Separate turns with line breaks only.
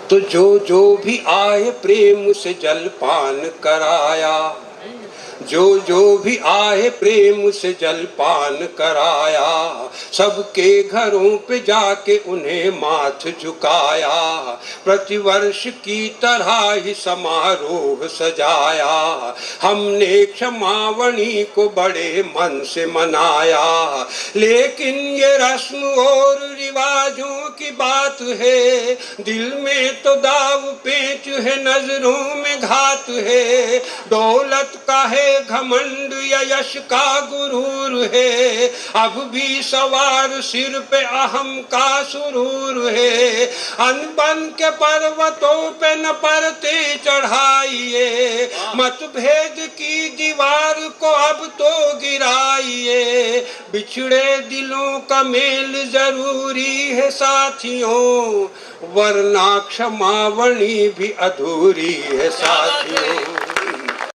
तो जो जो भी आए प्रेम से जलपान कराया, जो जो भी आए प्रेम से जलपान कराया, सबके घरों पे जाके उन्हें माथ झुकाया, प्रतिवर्ष की तरह ही समारोह सजाया, हमने क्षमावणी को बड़े मन से मनाया। लेकिन ये रस्म और रिवाजों की बात है, दिल में तो दाव पेच है, नजरों में घात है, दौलत का है घमंड या यश का गुरूर है, अब भी सवार सिर पे अहम का सुरूर है। अनबन के पर्वतों पे न परते चढ़ाइए, मतभेद की दीवार को अब तो गिराइए, बिछड़े दिलों का मेल जरूरी है साथियों, वरना क्षमावणी भी अधूरी है साथियों।